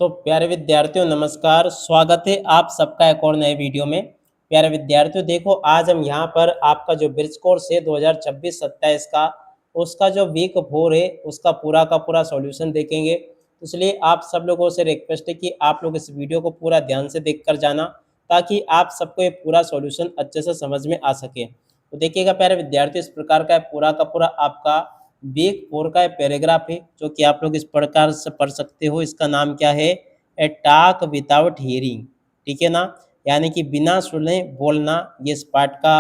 तो प्यारे विद्यार्थियों नमस्कार, स्वागत है आप सबका एक और नए वीडियो में। प्यारे विद्यार्थियों देखो, आज हम यहाँ पर आपका जो ब्रिज कोर्स है 2026-27 का, उसका जो वीक 4 है उसका पूरा का पूरा सॉल्यूशन देखेंगे। तो इसलिए आप सब लोगों से रिक्वेस्ट है कि आप लोग इस वीडियो को पूरा ध्यान से देख कर जाना, ताकि आप सबको ये पूरा सॉल्यूशन अच्छे से समझ में आ सके। तो देखिएगा प्यारे विद्यार्थियों, इस प्रकार का पूरा का पूरा आपका वीक 4 का पैराग्राफ है, जो कि आप लोग इस प्रकार से पढ़ सकते हो। इसका नाम क्या है? ए टॉक विदाउट हियरिंग। ठीक है ना, यानी कि बिना सुने बोलना, ये इस पाठ का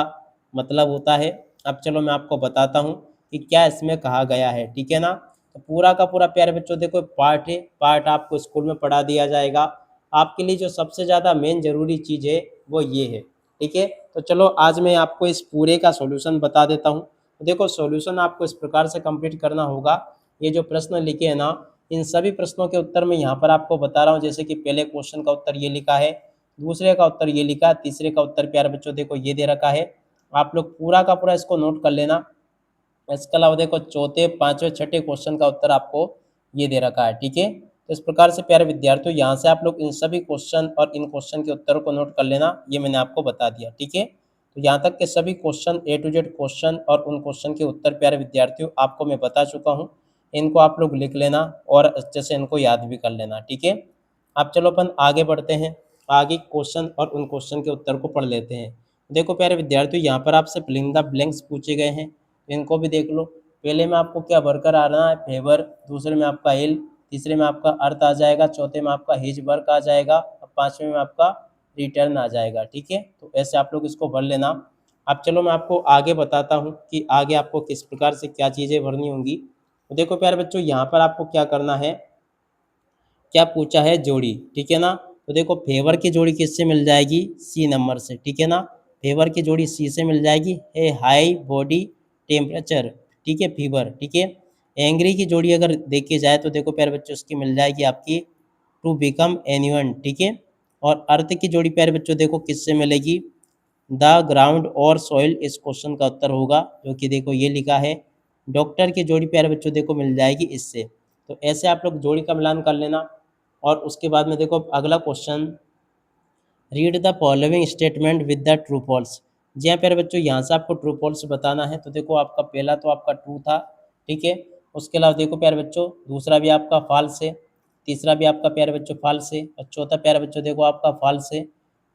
मतलब होता है। अब चलो मैं आपको बताता हूँ कि क्या इसमें कहा गया है। ठीक है ना, तो पूरा का पूरा प्यारे बच्चों देखो पाठ है, पाठ आपको स्कूल में पढ़ा दिया जाएगा। आपके लिए जो सबसे ज़्यादा मेन जरूरी चीज़ है वो ये है। ठीक है, तो चलो आज मैं आपको इस पूरे का सॉल्यूशन बता देता हूँ। तो देखो, सॉल्यूशन आपको इस प्रकार से कंप्लीट करना होगा। ये जो प्रश्न लिखे हैं ना, इन सभी प्रश्नों के उत्तर मैं यहाँ पर आपको बता रहा हूँ। जैसे कि पहले क्वेश्चन का उत्तर ये लिखा है, दूसरे का उत्तर ये लिखा है, तीसरे का उत्तर प्यारे बच्चों देखो ये दे रखा है। आप लोग पूरा का पूरा इसको नोट कर लेना। इसके अलावा देखो चौथे, पांचवें, छठे क्वेश्चन का उत्तर आपको ये दे रखा है। ठीक है, तो इस प्रकार से प्यारे विद्यार्थियों यहाँ से आप लोग इन सभी क्वेश्चन और इन क्वेश्चन के उत्तरों को नोट कर लेना। ये मैंने आपको बता दिया। ठीक है, तो यहाँ तक के सभी question A to Z question और उन क्वेश्चन के उत्तर प्यारे विद्यार्थियों आपको मैं बता चुका हूँ। इनको आप लोग लिख लेना और अच्छे से इनको याद भी कर लेना। ठीक है, अब चलो अपन आगे बढ़ते हैं। आगे क्वेश्चन और उन क्वेश्चन के उत्तर को पढ़ लेते हैं। देखो प्यारे विद्यार्थियों, यहाँ पर आपसे फिलिंग द ब्लैंक्स पूछे गए हैं, इनको भी देख लो। पहले में आपको क्या भरकर आना है? फेवर। दूसरे में आपका हिल। तीसरे में आपका अर्थ आ जाएगा। चौथे में आपका हिज वर्क आ जाएगा। और पांचवें में आपका रिटर्न आ जाएगा। ठीक है, तो ऐसे आप लोग इसको भर लेना। अब चलो मैं आपको आगे बताता हूँ कि आगे आपको किस प्रकार से क्या चीज़ें भरनी होंगी। तो देखो प्यारे बच्चों, यहाँ पर आपको क्या करना है, क्या पूछा है? जोड़ी। ठीक है ना, तो देखो फेवर की जोड़ी किससे मिल जाएगी? सी नंबर से। ठीक है ना, फेवर की जोड़ी सी से मिल जाएगी। है हाई बॉडी टेम्परेचर। ठीक है, फीवर। ठीक है, एंग्री की जोड़ी अगर देखी जाए तो देखो प्यारे बच्चों उसकी मिल जाएगी आपकी टू बिकम एन्यूअन। ठीक है, और अर्थ की जोड़ी प्यारे बच्चों देखो किससे मिलेगी? द ग्राउंड और सॉइल इस क्वेश्चन का उत्तर होगा, जो कि देखो ये लिखा है। डॉक्टर की जोड़ी प्यारे बच्चों देखो मिल जाएगी इससे। तो ऐसे आप लोग जोड़ी का मिलान कर लेना। और उसके बाद में देखो अगला question, read the following statement with the true false. जी हाँ प्यारे बच्चों, यहाँ से आपको ट्रू फॉल्स बताना है। तो देखो आपका पहला तो आपका ट्रू था। ठीक है, उसके अलावा देखो प्यारे बच्चों दूसरा भी आपका फॉल्स है, तीसरा भी आपका प्यारे बच्चों फॉल्स है, और चौथा प्यारे बच्चों देखो आपका फॉल्स है,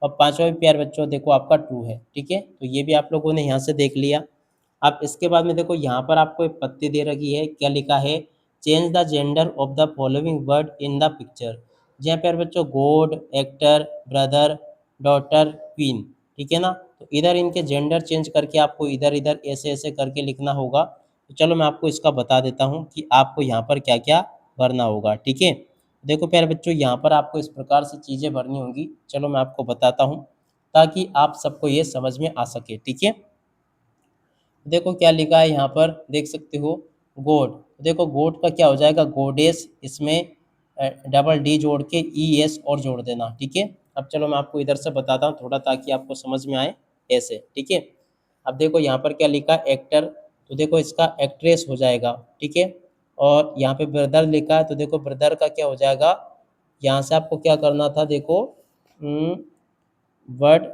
और पांचवा भी प्यारे बच्चों देखो आपका ट्रू है। ठीक है, तो ये भी आप लोगों ने यहाँ से देख लिया। अब इसके बाद में देखो यहाँ पर आपको एक पत्ती दे रखी है, क्या लिखा है? Change the gender of the following word in the picture. जी हाँ प्यारे बच्चों, God, actor, brother, daughter, queen. ठीक है ना, तो इधर इनके जेंडर चेंज करके आपको इधर इधर ऐसे ऐसे करके लिखना होगा। तो चलो मैं आपको इसका बता देता हूँ कि आपको यहाँ पर क्या क्या भरना होगा। ठीक है, देखो प्यारे बच्चों यहाँ पर आपको इस प्रकार से चीज़ें भरनी होंगी। चलो मैं आपको बताता हूँ ताकि आप सबको ये समझ में आ सके। ठीक है, देखो क्या लिखा है यहाँ पर, देख सकते हो गॉड। देखो गॉड का क्या हो जाएगा? गॉडेस। इसमें डबल डी जोड़ के ई एस और जोड़ देना। ठीक है, अब चलो मैं आपको इधर से बताता हूँ थोड़ा, ताकि आपको समझ में आए ऐसे। ठीक है, अब देखो यहाँ पर क्या लिखा है? एक्टर। तो देखो इसका एक्ट्रेस हो जाएगा। ठीक है, और यहाँ पे ब्रदर लिखा है, तो देखो ब्रदर का क्या हो जाएगा? यहाँ से आपको क्या करना था? देखो word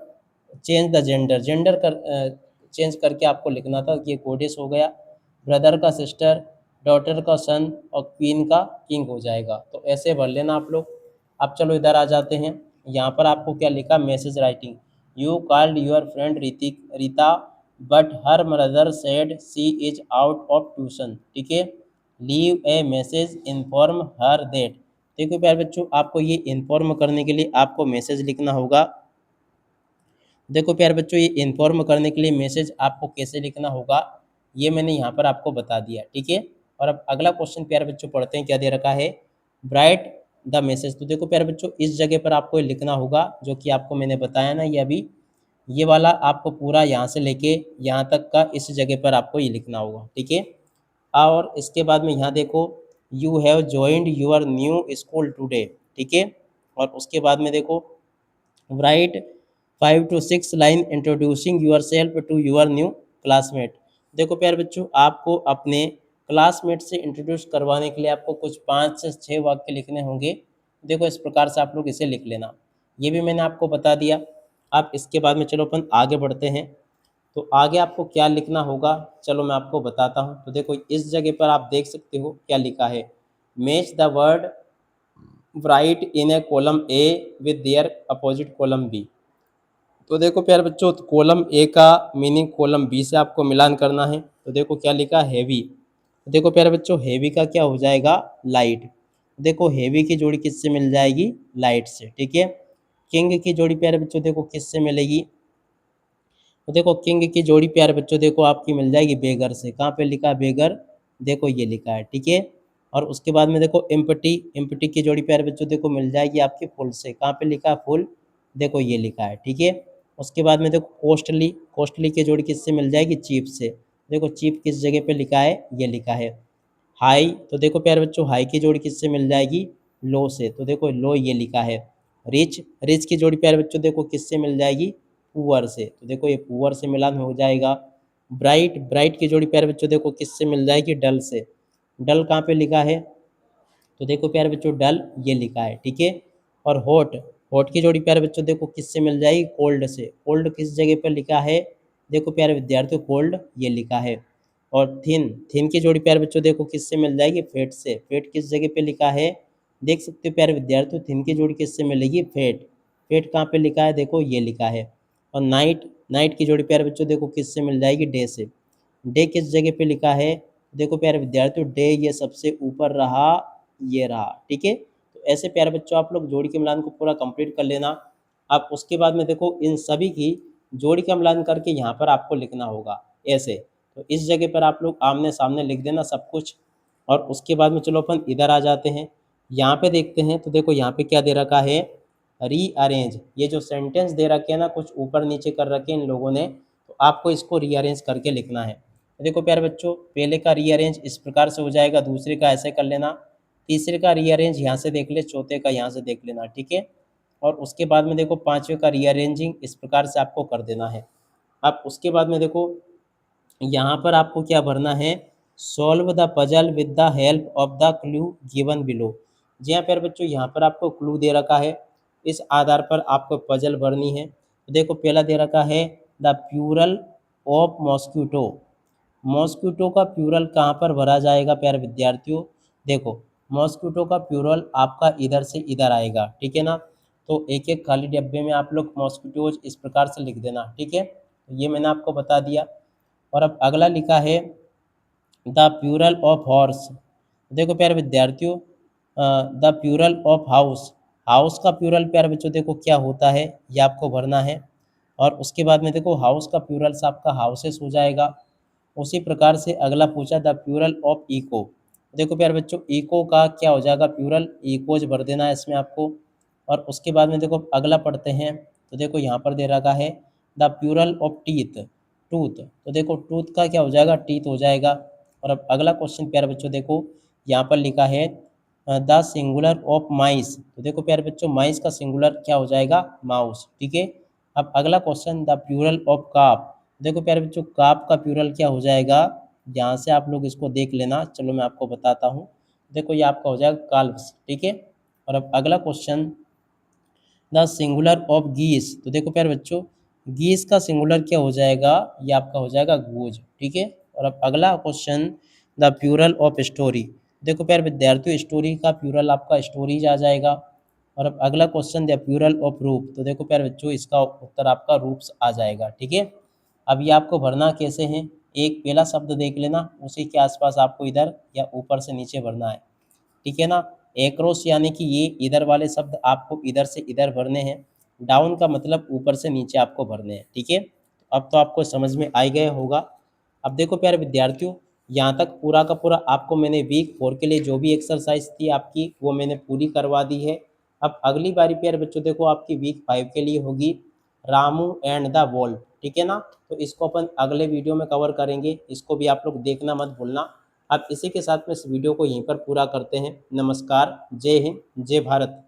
change the gender, gender कर चेंज करके आपको लिखना था कि ये गोडेस हो गया, ब्रदर का सिस्टर, डॉटर का सन, और क्वीन का किंग हो जाएगा। तो ऐसे भर लेना आप लोग। अब चलो इधर आ जाते हैं। यहाँ पर आपको क्या लिखा? Message writing. You called your friend Ritik Rita, but her mother said she is out of tuition. ठीक है, leave a message inform her that. देखो प्यारे बच्चों, आपको ये इन्फॉर्म करने के लिए आपको मैसेज लिखना होगा। देखो प्यारे बच्चों, ये इन्फॉर्म करने के लिए मैसेज आपको कैसे लिखना होगा, ये मैंने यहाँ पर आपको बता दिया। ठीक है, और अब अगला क्वेश्चन प्यारे बच्चों पढ़ते हैं, क्या दे रखा है? Right the message. तो देखो प्यारे बच्चों, इस जगह पर आपको ये लिखना होगा जो कि आपको मैंने बताया ना, ये अभी ये वाला आपको पूरा यहाँ से लेके यहाँ तक का इस जगह पर आपको ये लिखना होगा। ठीक है, और इसके बाद में यहाँ देखो, you have joined your new school today. ठीक है, और उसके बाद में देखो, right 5 to 6 line introducing your self to your new classmate. देखो प्यारे बच्चों, आपको अपने क्लासमेट से इंट्रोड्यूस करवाने के लिए आपको कुछ 5 से 6 वाक्य लिखने होंगे। देखो इस प्रकार से आप लोग इसे लिख लेना। ये भी मैंने आपको बता दिया। अब इसके बाद में चलो अपन आगे बढ़ते हैं। तो आगे आपको क्या लिखना होगा, चलो मैं आपको बताता हूँ। तो देखो इस जगह पर आप देख सकते हो क्या लिखा है, match the word right in a column A with their opposite column B. तो देखो प्यारे बच्चों, कॉलम ए का मीनिंग कॉलम बी से आपको मिलान करना है। तो देखो क्या लिखा, हैवी। तो देखो प्यारे बच्चों, हैवी का क्या हो जाएगा, लाइट। देखो हैवी की जोड़ी किससे मिल जाएगी, लाइट से, ठीक है। किंग की जोड़ी प्यारे बच्चों देखो किससे मिलेगी, तो देखो किंग की जोड़ी प्यारे बच्चों देखो आपकी मिल जाएगी बेगर से। कहाँ पे लिखा है, बेगर, देखो ये लिखा है, ठीक है। और उसके बाद में देखो एम्प्टी, एम्प्टी की जोड़ी प्यारे बच्चों देखो मिल जाएगी आपकी फुल से। कहाँ पे लिखा है, फुल, देखो ये लिखा है, ठीक है। उसके बाद में देखो कॉस्टली, कॉस्टली की जोड़ी किससे मिल जाएगी, चीप से। देखो चीप किस जगह पे लिखा है, ये लिखा है। हाई, तो देखो प्यारे बच्चों हाई की जोड़ी किससे मिल जाएगी, लो से। तो देखो लो ये लिखा है। रिच, रिच की जोड़ी प्यारे बच्चों देखो किससे मिल जाएगी, पुअर से। तो देखो ये पुअर से मिलान हो जाएगा। ब्राइट, ब्राइट की जोड़ी प्यारे बच्चों देखो किससे मिल जाएगी, डल से। डल कहाँ पे लिखा है, तो देखो प्यारे बच्चों डल ये लिखा है, ठीक है। और हॉट, हॉट की जोड़ी प्यारे बच्चों देखो किससे मिल जाएगी, कोल्ड से। कोल्ड किस जगह पर लिखा है, देखो प्यारे विद्यार्थियों कोल्ड ये लिखा है। और थिन, थिन की जोड़ी प्यारे बच्चों देखो किससे मिल जाएगी, फेट से। फेट किस जगह पे लिखा है, देख सकते हो प्यारे विद्यार्थियों, थिन की जोड़ी किससे मिलेगी, फेट। फेट कहाँ पे लिखा है, देखो ये लिखा है। और नाइट, नाइट की जोड़ी प्यारे बच्चों देखो किससे मिल जाएगी, डे से। डे किस जगह पे लिखा है, देखो प्यारे विद्यार्थियों डे ये सबसे ऊपर रहा, ये रहा, ठीक है। तो ऐसे प्यारे बच्चों आप लोग जोड़ी के मिलान को पूरा कंप्लीट कर लेना। अब उसके बाद में देखो इन सभी की जोड़ी का मिलान करके यहाँ पर आपको लिखना होगा ऐसे। तो इस जगह पर आप लोग आमने सामने लिख देना सब कुछ। और उसके बाद में चलो अपन इधर आ जाते हैं, यहाँ पे देखते हैं। तो देखो यहाँ पे क्या दे रखा है, रीअरेंज। ये जो सेंटेंस दे रखे हैं ना, कुछ ऊपर नीचे कर रखे हैं इन लोगों ने, तो आपको इसको रीअरेंज करके लिखना है। तो देखो प्यारे बच्चों, पहले का रीअरेंज इस प्रकार से हो जाएगा, दूसरे का ऐसे कर लेना, तीसरे का रीअरेंज यहाँ से देख ले, चौथे का यहाँ से देख लेना, ठीक है। और उसके बाद में देखो पांचवे का रीअरेंजिंग इस प्रकार से आपको कर देना है। अब उसके बाद में देखो यहाँ पर आपको क्या भरना है, solve the puzzle with the help of the clue given below. जी हाँ प्यारे बच्चों, यहाँ पर आपको क्लू दे रखा है, इस आधार पर आपको पजल भरनी है। तो देखो पहला दे रखा है the plural of mosquito. Mosquito का प्यूरल कहाँ पर भरा जाएगा प्यारे विद्यार्थियों, देखो मॉस्क्यूटो का प्यूरल आपका इधर से इधर आएगा, ठीक है ना। तो एक एक खाली डब्बे में आप लोग मॉस्क्यूटोज इस प्रकार से लिख देना, ठीक है। तो ये मैंने आपको बता दिया। और अब अगला लिखा है द प्यूरल ऑफ हॉर्स। देखो प्यारे विद्यार्थियों, the plural of house, house का प्यूरल प्यारे बच्चों देखो क्या होता है, ये आपको भरना है। और उसके बाद में देखो हाउस का प्यूरल से आपका हाउसेस हो जाएगा। उसी प्रकार से अगला पूछा द प्यूरल ऑफ इको। देखो प्यारे बच्चों, इको का क्या हो जाएगा, प्यूरल, इकोज भर देना है इसमें आपको। और उसके बाद में देखो अगला पढ़ते हैं। तो देखो यहाँ पर दे रखा है the plural of teeth, tooth. तो देखो टूथ का क्या हो जाएगा, टीथ हो जाएगा। और अब अगला क्वेश्चन प्यारे बच्चों देखो यहाँ पर लिखा है द सिंगुलर ऑफ माइस। तो देखो प्यारे बच्चों, माइस का सिंगुलर क्या हो जाएगा, माउस, ठीक है। अब अगला क्वेश्चन द प्यूरल ऑफ काप। देखो प्यारे बच्चों, काप का प्यूरल क्या हो जाएगा, यहाँ से आप लोग इसको देख लेना, चलो मैं आपको बताता हूँ। देखो ये आपका हो जाएगा काल्व्स, ठीक है। और अब अगला क्वेश्चन द सिंगुलर ऑफ गीस। तो देखो प्यारे बच्चों, गीस का सिंगुलर क्या हो जाएगा, ये आपका हो जाएगा गूज, ठीक है। और अब अगला question the plural of story. देखो प्यारे विद्यार्थियों, स्टोरी का प्यूरल आपका स्टोरीज आ जाएगा। और अब अगला क्वेश्चन द प्यूरल ऑफ रूप। तो देखो प्यारे बच्चों, इसका उत्तर आपका रूप्स आ जाएगा, ठीक है। अब ये आपको भरना कैसे है, एक पहला शब्द देख लेना, उसी के आसपास आपको इधर या ऊपर से नीचे भरना है, ठीक है ना। एक्रोस यानी कि ये इधर वाले शब्द आपको इधर से इधर भरने हैं, डाउन का मतलब ऊपर से नीचे आपको भरने हैं, ठीक है। अब तो आपको समझ में आ ही गया होगा। अब देखो प्यारे विद्यार्थियों, यहाँ तक पूरा का पूरा आपको मैंने वीक 4 के लिए जो भी एक्सरसाइज थी आपकी, वो मैंने पूरी करवा दी है। अब अगली बारी प्यारे बच्चों देखो आपकी वीक 5 के लिए होगी रामू एंड द वॉल्फ, ठीक है ना। तो इसको अपन अगले वीडियो में कवर करेंगे, इसको भी आप लोग देखना मत भूलना। अब इसी के साथ में इस वीडियो को यहीं पर पूरा करते हैं। नमस्कार, जय हिंद, जय भारत।